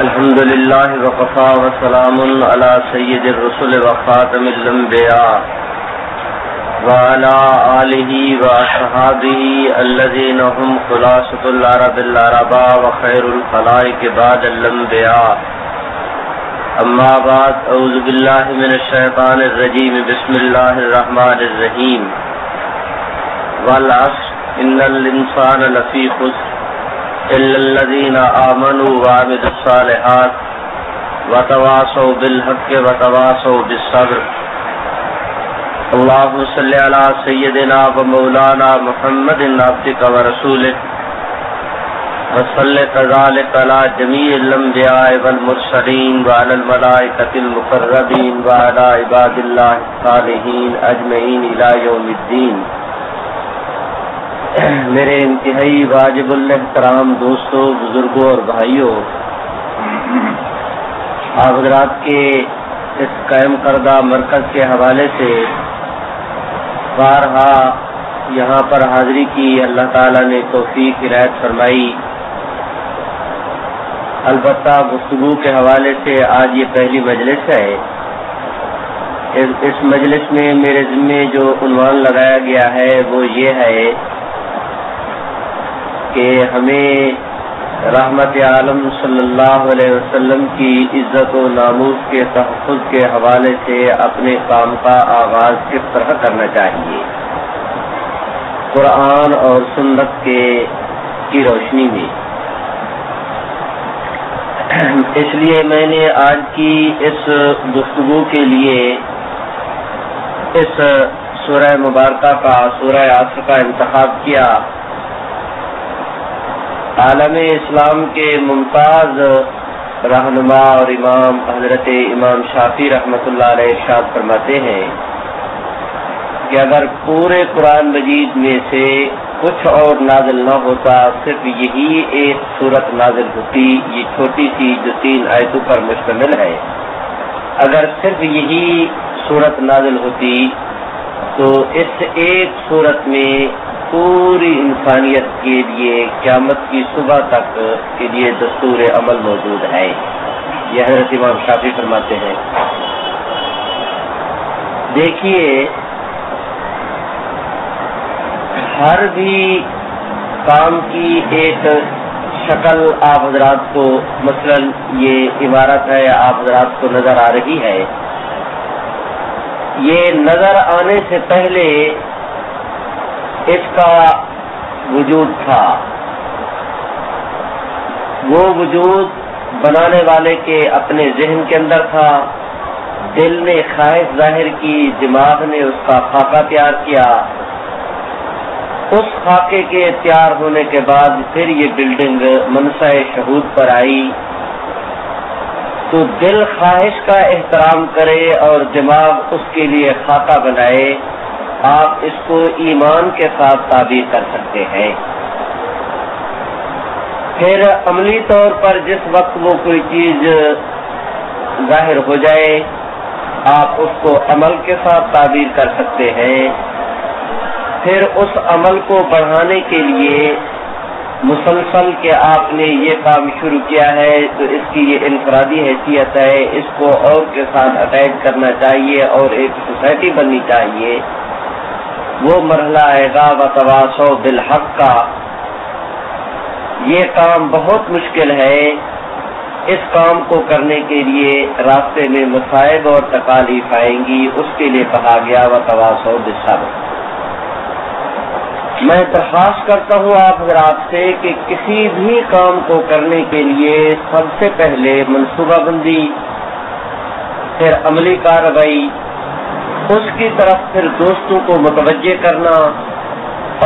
الحمد للہ وقفا وسلام علی سید الرسل وخاتم الانبیاء وعلی آلہ واصحابہ الذین هم خلاصۃ العرب العربا وخیر الخلائق بعد الانبیاء اما بعد اعوذ باللہ من الشیطان الرجیم بسم اللہ الرحمن الرحیم والعصر ان الانسان لفی خسر إلا الذين آمنوا وعملوا الصالحات وتواصوا بالحق وتواصوا بالصبر اللهم صل على سيدنا ومولانا محمد عبدك ورسولك وصل كذلك على جميع الأنبياء والمرسلين وعلى الملائكة المقربين وعلى عباد الله الصالحين أجمعين إلى يوم الدين. میرے انتہائی واجب الاحترام دوستوں، بزرگوں اور بھائیوں، آپ حضرات کے اس قائم کردہ مرکز کے حوالے سے بارہا یہاں پر حاضری کی، اللہ تعالیٰ نے توفیق عنایت فرمائی. البتہ گفتگو کے حوالے سے آج یہ پہلی مجلس ہے. اس مجلس میں میرے ذمے جو عنوان لگایا گیا ہے وہ یہ ہے کہ ہمیں رحمت عالم صلی اللہ علیہ وسلم کی عزت و ناموس کے تحفظ کے حوالے سے اپنے کام کا آغاز کس طرح کرنا چاہیے، قرآن اور سنت کی روشنی میں. اس لیے میں نے آج کی اس گفتگو کے لیے اس سورہ مبارکہ کا، سورہ عصر کا انتخاب کیا. عالم اسلام کے ممتاز رہنما اور امام حضرت امام شافعی رحمۃ اللہ علیہ ارشاد فرماتے ہیں کہ اگر پورے قرآن مجید میں سے کچھ اور نازل نہ ہوتا، صرف یہی ایک سورت نازل ہوتی، یہ چھوٹی سی جو 3 آیتوں پر مشتمل ہے، اگر صرف یہی سورت نازل ہوتی تو اس ایک سورت میں پوری انسانیت کے لیے قیامت کی صبح تک کے لیے دستور عمل موجود ہے. یہ حضرت امام شافعی فرماتے ہیں. دیکھیے، ہر بھی کام کی ایک شکل آپ حضرات کو، مثلا یہ عمارت ہے، آپ حضرات کو نظر آ رہی ہے. یہ نظر آنے سے پہلے اس کا وجود تھا. وہ وجود بنانے والے کے اپنے ذہن کے اندر تھا، دل نے خواہش ظاہر کی، دماغ نے اس کا خاکہ تیار کیا. اس خاکے کے تیار ہونے کے بعد پھر یہ بلڈنگ منصع شہود پر آئی. تو دل خواہش کا احترام کرے اور دماغ اس کے لیے خاکہ بنائے. آپ اس کو ایمان کے ساتھ تعبیر کر سکتے ہیں. پھر عملی طور پر جس وقت وہ کوئی چیز ظاہر ہو جائے، آپ اس کو عمل کے ساتھ تعبیر کر سکتے ہیں. پھر اس عمل کو بڑھانے کے لیے مسلسل کہ آپ نے یہ کام شروع کیا ہے تو اس کی یہ انفرادی حیثیت ہے، اس کو اور کے ساتھ اٹیچ کرنا چاہیے اور ایک سوسائٹی بننی چاہیے. وہ مرحلہ آئے گا وتواصوا بالحق کا. یہ کام بہت مشکل ہے. اس کام کو کرنے کے لیے راستے میں مصائب اور تکالیف آئیں گی. اس کے لیے کہا گیا وتواصوا بالصبر. میں درخواست کرتا ہوں آپ حضرات سے کہ کسی بھی کام کو کرنے کے لیے سب سے پہلے منصوبہ بندی، پھر عملی کارروائی، اس کی طرف پھر دوستوں کو متوجہ کرنا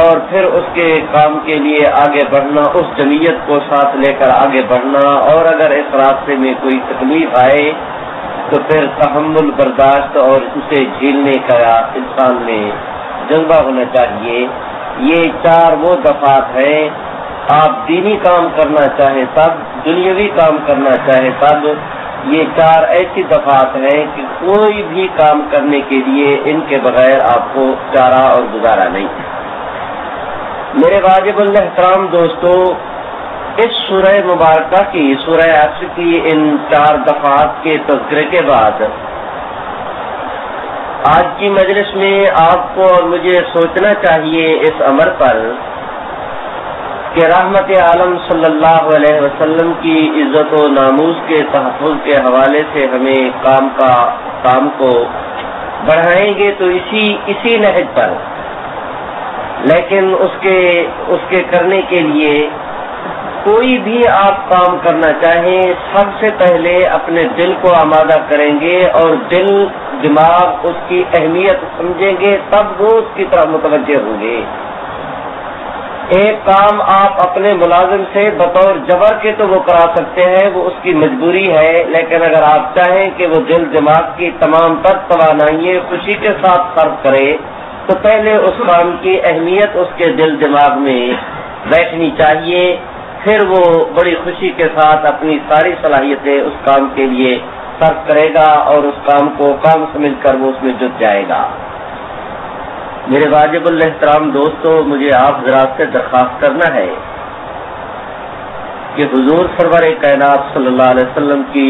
اور پھر اس کے کام کے لیے آگے بڑھنا، اس جمعیت کو ساتھ لے کر آگے بڑھنا. اور اگر اس راستے میں کوئی تکلیف آئے تو پھر تحمل، برداشت اور اسے جھیلنے کا انسان میں جذبہ ہونا چاہیے. یہ 4 وہ دفعات ہیں. آپ دینی کام کرنا چاہیں تب، دنیاوی کام کرنا چاہیں تب، یہ 4 ایسی دفعات ہیں کہ کوئی بھی کام کرنے کے لیے ان کے بغیر آپ کو چارہ اور گزارا نہیں. میرے واجب الاحترام دوستو، اس سورہ مبارکہ کی سورہ عصر کی ان 4 دفعات کے تذکرے کے بعد آج کی مجلس میں آپ کو اور مجھے سوچنا چاہیے اس امر پر کہ رحمت عالم صلی اللہ علیہ وسلم کی عزت و ناموس کے تحفظ کے حوالے سے ہمیں کام کو بڑھائیں گے تو اسی نہج پر، لیکن اس کے کرنے کے لیے کوئی بھی آپ کام کرنا چاہیں سب سے پہلے اپنے دل کو آمادہ کریں گے اور دل دماغ اس کی اہمیت سمجھیں گے، تب وہ اس کی طرف متوجہ ہوں گے۔ ایک کام آپ اپنے ملازم سے بطور جبر کے تو وہ کرا سکتے ہیں، وہ اس کی مجبوری ہے، لیکن اگر آپ چاہیں کہ وہ دل دماغ کی تمام تر توانائی خوشی کے ساتھ صرف کرے تو پہلے اس کام کی اہمیت اس کے دل دماغ میں بیٹھنی چاہیے، پھر وہ بڑی خوشی کے ساتھ اپنی ساری صلاحیتیں اس کام کے لیے صرف کرے گا اور اس کام کو کام سمجھ کر وہ اس میں جٹ جائے گا۔ میرے واجب الاحترام دوستو، مجھے آپ حضرات سے درخواست کرنا ہے کہ حضور سرور کائنات صلی اللہ علیہ وسلم کی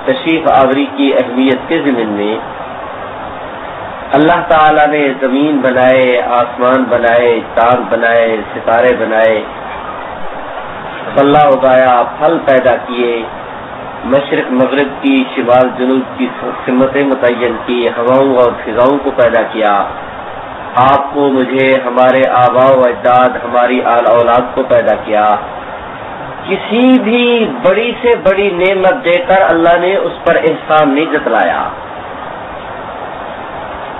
تشریف آوری کی اہمیت کے ضمن میں اللہ تعالیٰ نے زمین بنائے، آسمان بنائے، چاند بنائے، ستارے بنائے، غلہ اگایا، پھل پیدا کیے، مشرق مغرب کی، شمال جنوب کی سمتیں متعین کی، ہواؤں اور فضاؤں کو پیدا کیا، آپ کو، مجھے، ہمارے آباء و اجداد، ہماری اولاد کو پیدا کیا۔ کسی بھی بڑی سے بڑی نعمت دے کر اللہ نے اس پر احسان نہیں جتلایا۔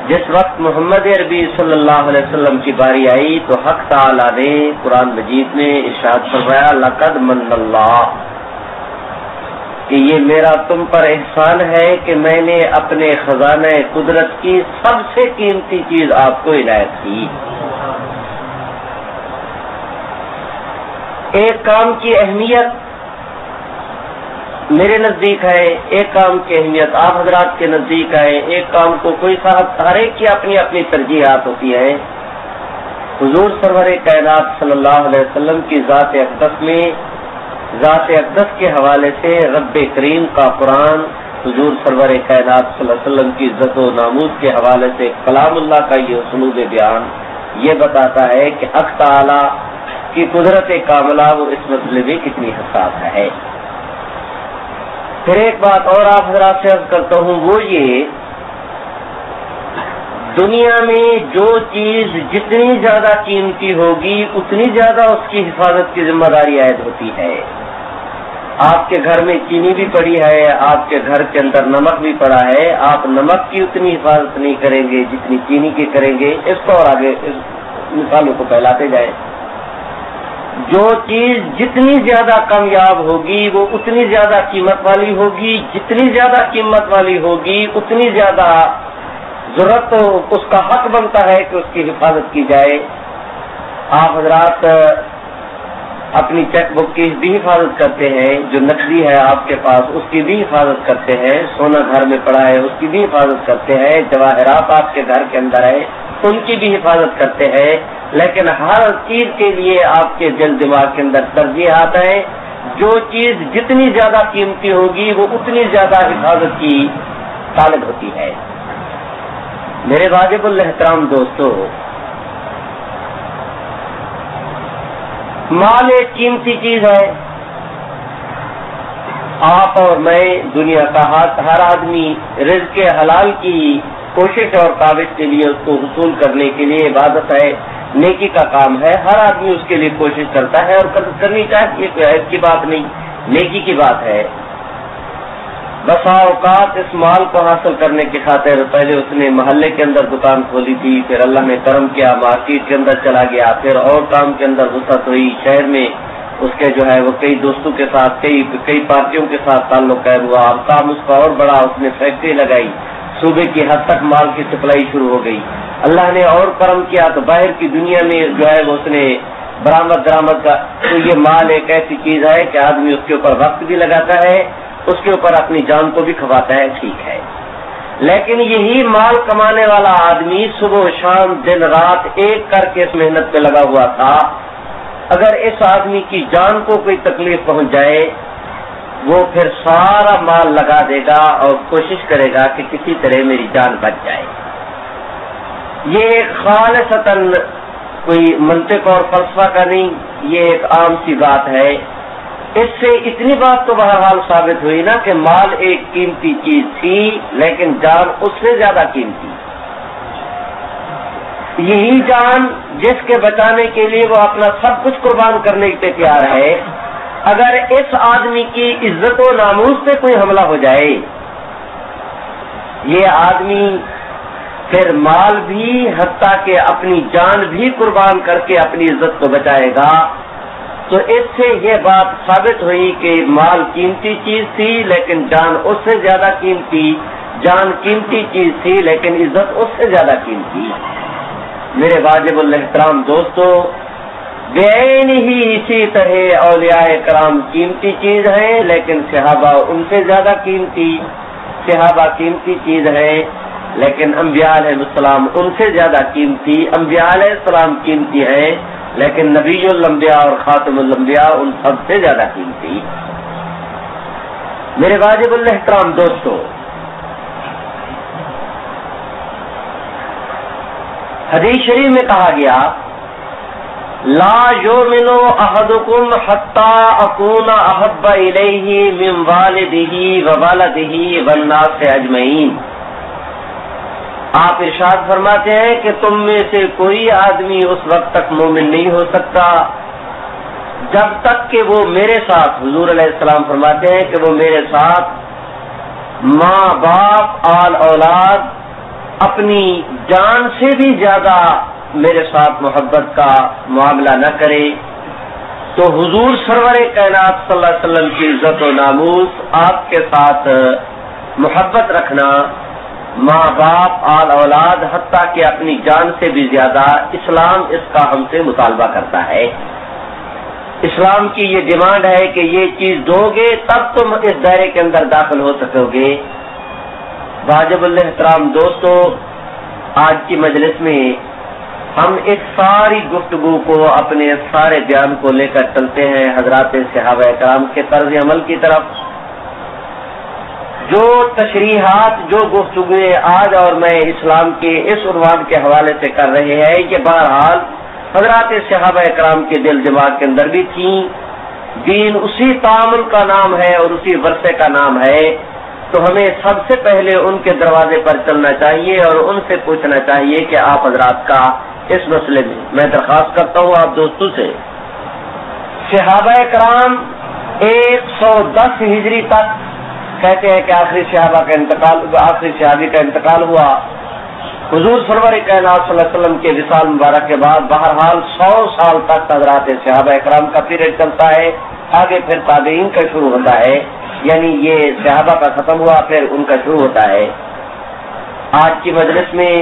جس وقت محمد عربی صلی اللہ علیہ وسلم کی باری آئی تو حق تعالیٰ نے قرآن مجید میں ارشاد فرمایا لقد من اللہ، کہ یہ میرا تم پر احسان ہے کہ میں نے اپنے خزانہ قدرت کی سب سے قیمتی چیز آپ کو عنایت کی۔ ایک کام کی اہمیت میرے نزدیک ہے، ایک کام کی اہمیت آپ حضرات کے نزدیک ہے، ایک کام کو کوئی صاحب، ہر ایک کی اپنی اپنی ترجیحات ہوتی ہیں۔ حضور سرور کائنات صلی اللہ علیہ وسلم کی ذات اقدس میں، ذات اقدس کے حوالے سے رب کریم کا قرآن، حضور سرور کائنات صلی اللہ علیہ وسلم کی عزت و ناموس کے حوالے سے کلام اللہ کا یہ اسلوب بیان یہ بتاتا ہے کہ حق تعالی کی قدرت کاملہ وہ اس مسئلے میں کتنی حساس ہے۔ پھر ایک بات اور آپ حضرات سے عرض کرتا ہوں، وہ یہ دنیا میں جو چیز جتنی زیادہ قیمتی ہوگی اتنی زیادہ اس کی حفاظت کی ذمہ داری عائد ہوتی ہے۔ آپ کے گھر میں چینی بھی پڑی ہے، آپ کے گھر کے اندر نمک بھی پڑا ہے، آپ نمک کی اتنی حفاظت نہیں کریں گے جتنی چینی کی کریں گے۔ اس کو اور آگے اس مثالوں کو پھیلاتے جائیں۔ جو چیز جتنی زیادہ کامیاب ہوگی وہ اتنی زیادہ قیمت والی ہوگی، جتنی زیادہ قیمت والی ہوگی اتنی زیادہ ضرورت تو اس کا حق بنتا ہے کہ اس کی حفاظت کی جائے۔ آپ حضرات اپنی چیک بک کی بھی حفاظت کرتے ہیں، جو نقدی ہے آپ کے پاس اس کی بھی حفاظت کرتے ہیں، سونا گھر میں پڑا ہے اس کی بھی حفاظت کرتے ہیں، جواہرات آپ کے گھر کے اندر ہے ان کی بھی حفاظت کرتے ہیں، لیکن ہر چیز کے لیے آپ کے دل دماغ کے اندر ترجیحات ہیں۔ جو چیز جتنی زیادہ قیمتی ہوگی وہ اتنی زیادہ حفاظت کی طالب ہوتی ہے۔ میرے واجب الاحترام دوستو، مال ایک قیمتی چیز ہے۔ آپ اور میں، دنیا کا ہر آدمی رزق حلال کی کوشش اور کاوش کے لیے اس کو حصول کرنے کے لیے عبادت ہے، نیکی کا کام ہے، ہر آدمی اس کے لیے کوشش کرتا ہے اور کرنی چاہیے، کوئی عیب کی بات نہیں، نیکی کی بات ہے۔ بسا اوقات اس مال کو حاصل کرنے کی خاطر پہلے اس نے محلے کے اندر دکان کھولی تھی، پھر اللہ نے کرم کیا مارکیٹ کے اندر چلا گیا، پھر اور کام کے اندر وسعت ہوئی، شہر میں اس کے جو ہے وہ کئی دوستوں کے ساتھ کئی پارٹیوں کے ساتھ تعلق قائم ہوا، اب کام اس کا اور بڑا، اس نے فیکٹری لگائی، صوبے کی حد تک مال کی سپلائی شروع ہو گئی۔ اللہ نے اور کرم کیا تو باہر کی دنیا میں جو ہے وہ اس نے برآمد درآمد کا، تو یہ مال ایک ایسی چیز ہے کہ آدمی اس کے اوپر وقت بھی لگاتا ہے، اس کے اوپر اپنی جان کو بھی کھواتا ہے، ٹھیک ہے، لیکن یہی مال کمانے والا آدمی صبح و شام دن رات ایک کر کے اس محنت پہ لگا ہوا تھا اگر اس آدمی کی جان کو کوئی تکلیف پہنچ جائے وہ پھر سارا مال لگا دے گا اور کوشش کرے گا کہ کسی طرح میری جان بچ جائے. یہ خالصتاً کوئی منطق اور فلسفہ کا نہیں، یہ ایک عام سی بات ہے. اس سے اتنی بات تو بہرحال ثابت ہوئی نا کہ مال ایک قیمتی چیز تھی لیکن جان اس سے زیادہ قیمتی. یہی جان جس کے بچانے کے لیے وہ اپنا سب کچھ قربان کرنے کے تیار ہے، اگر اس آدمی کی عزت و ناموس پہ کوئی حملہ ہو جائے، یہ آدمی پھر مال بھی حتیٰ کہ اپنی جان بھی قربان کر کے اپنی عزت کو بچائے گا. تو اس سے یہ بات ثابت ہوئی کہ مال قیمتی چیز تھی لیکن جان اس سے زیادہ قیمتی، جان قیمتی چیز تھی لیکن عزت اس سے زیادہ قیمتی. میرے واجب الاحترام دوستو، بعین ہی اسی طرح اولیاء کرام قیمتی چیز ہے لیکن صحابہ ان سے زیادہ قیمتی. صحابہ قیمتی چیز ہے لیکن انبیاء علیہ السلام ان سے زیادہ قیمتی. انبیاء علیہ السلام قیمتی ہیں لیکن نبی الانبیاء اور خاتم الانبیاء ان سب سے زیادہ قیمتی. میرے واجب الاحترام دوستو، حدیث شریف میں کہا گیا لا یؤمن احدکم حتی اکون احب الیہ من والدہ وولدہ والناس اجمعین. آپ ارشاد فرماتے ہیں کہ تم میں سے کوئی آدمی اس وقت تک مومن نہیں ہو سکتا جب تک کہ وہ میرے ساتھ، حضور علیہ السلام فرماتے ہیں کہ وہ میرے ساتھ ماں باپ آل اولاد اپنی جان سے بھی زیادہ میرے ساتھ محبت کا معاملہ نہ کرے. تو حضور سرور کائنات صلی اللہ علیہ وسلم کی عزت و ناموس، آپ کے ساتھ محبت رکھنا، ماں باپ آل اولاد حتیٰ کہ اپنی جان سے بھی زیادہ، اسلام اس کا ہم سے مطالبہ کرتا ہے. اسلام کی یہ ڈیمانڈ ہے کہ یہ چیز دو گے تب تم اس دائرے کے اندر داخل ہو سکو گے. واجب الاحترام دوستو، آج کی مجلس میں ہم اس ساری گفتگو کو، اپنے سارے بیان کو لے کر چلتے ہیں حضرات صحابہ کرام کے طرز عمل کی طرف. جو تشریحات، جو گفتگویں آج اور میں اسلام کے اس عنوان کے حوالے سے کر رہے ہیں، یہ بہرحال حضرات صحابہ کرام کے دل دماغ کے اندر بھی تھیں. دین اسی تعامل کا نام ہے اور اسی ورثے کا نام ہے. تو ہمیں سب سے پہلے ان کے دروازے پر چلنا چاہیے اور ان سے پوچھنا چاہیے کہ آپ حضرات کا اس مسئلے میں درخواست کرتا ہوں آپ دوستوں سے. صحابہ کرام 110 ہجری تک کہتے ہیں کہ آخری صحابی کا انتقال ہوا. حضور سرور کائنات صلی اللہ علیہ وسلم کے وصال مبارک کے بعد بہرحال 100 سال تک حضرات صحابہ کرام کا پیریڈ چلتا ہے. آگے پھر تابعین کا شروع ہوتا ہے، یعنی یہ صحابہ کا ختم ہوا پھر ان کا شروع ہوتا ہے. آج کی مجلس میں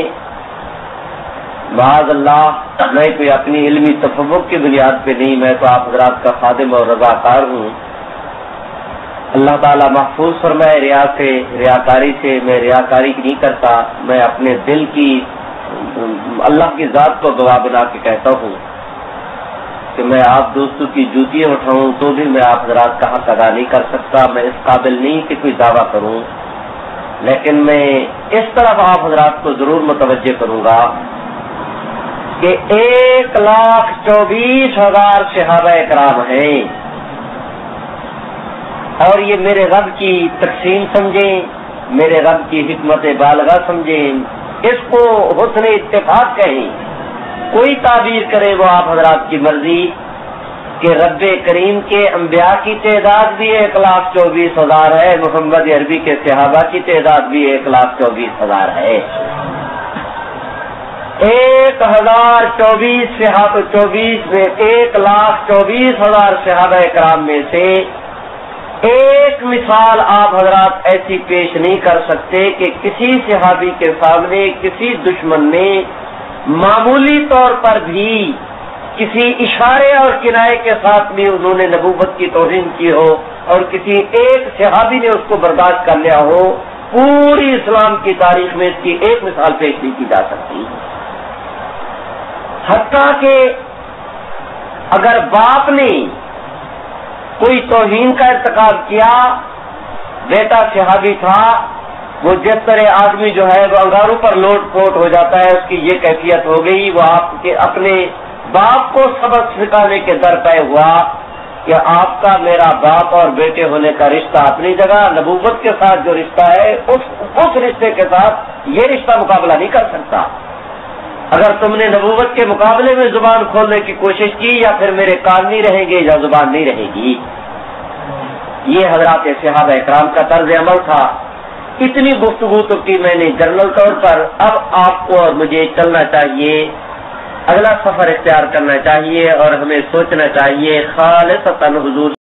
معاذ اللہ میں کوئی اپنی علمی تفوق کی بنیاد پہ نہیں، میں تو آپ حضرات کا خادم اور رضاکار ہوں. اللہ تعالیٰ محفوظ فرمائے ریاکاری سے. میں ریاکاری نہیں کرتا، میں اپنے دل کی اللہ کی ذات کو گواہ بنا کے کہتا ہوں کہ میں آپ دوستوں کی جوتیاں اٹھاؤں تو بھی میں آپ حضرات کا حق ادا نہیں کر سکتا. میں اس قابل نہیں کہ کوئی دعویٰ کروں، لیکن میں اس طرف آپ حضرات کو ضرور متوجہ کروں گا کہ 1,24,000 صحابہ کرام ہیں. اور یہ میرے رب کی تقسیم سمجھیں، میرے رب کی حکمت بالغہ سمجھیں، اس کو حسن اتفاق کہیں. کوئی تعبیر کرے وہ آپ حضرات کی مرضی کہ رب کریم کے انبیاء کی تعداد بھی 1,24,000 ہے، محمد عربی کے صحابہ کی تعداد بھی 1,24,000 ہے. 1,024 میں 1,24,000 صحابہ کرام میں سے ایک مثال آپ حضرات ایسی پیش نہیں کر سکتے کہ کسی صحابی کے سامنے کسی دشمن نے معمولی طور پر بھی کسی اشارے اور کنائے کے ساتھ بھی انہوں نے نبوت کی توہین کی ہو اور کسی ایک صحابی نے اس کو برداشت کر لیا ہو. پوری اسلام کی تاریخ میں اس کی ایک مثال پیش نہیں کی جا سکتی. حتیٰ کہ اگر باپ نے کوئی توہین کا ارتکاب کیا، بیٹا صحابی تھا، وہ جس طرح آدمی جو ہے وہ انگاروں پر لوٹ پوٹ ہو جاتا ہے، اس کی یہ کیفیت ہو گئی، وہ آپ کے اپنے باپ کو سبق سکھانے کے در پہ ہوا کہ آپ کا میرا باپ اور بیٹے ہونے کا رشتہ اپنی جگہ، نبوت کے ساتھ جو رشتہ ہے اس رشتے کے ساتھ یہ رشتہ مقابلہ نہیں کر سکتا۔ اگر تم نے نبوت کے مقابلے میں زبان کھولنے کی کوشش کی، یا پھر میرے کان نہیں رہیں گے یا زبان نہیں رہے گی۔ یہ حضرات صحابہ اکرام کا طرز عمل تھا۔ اتنی گفتگو تو کی میں نے جنرل طور پر، اب آپ کو اور مجھے چلنا چاہیے، اگلا سفر اختیار کرنا چاہیے اور ہمیں سوچنا چاہیے خالصتاً حضور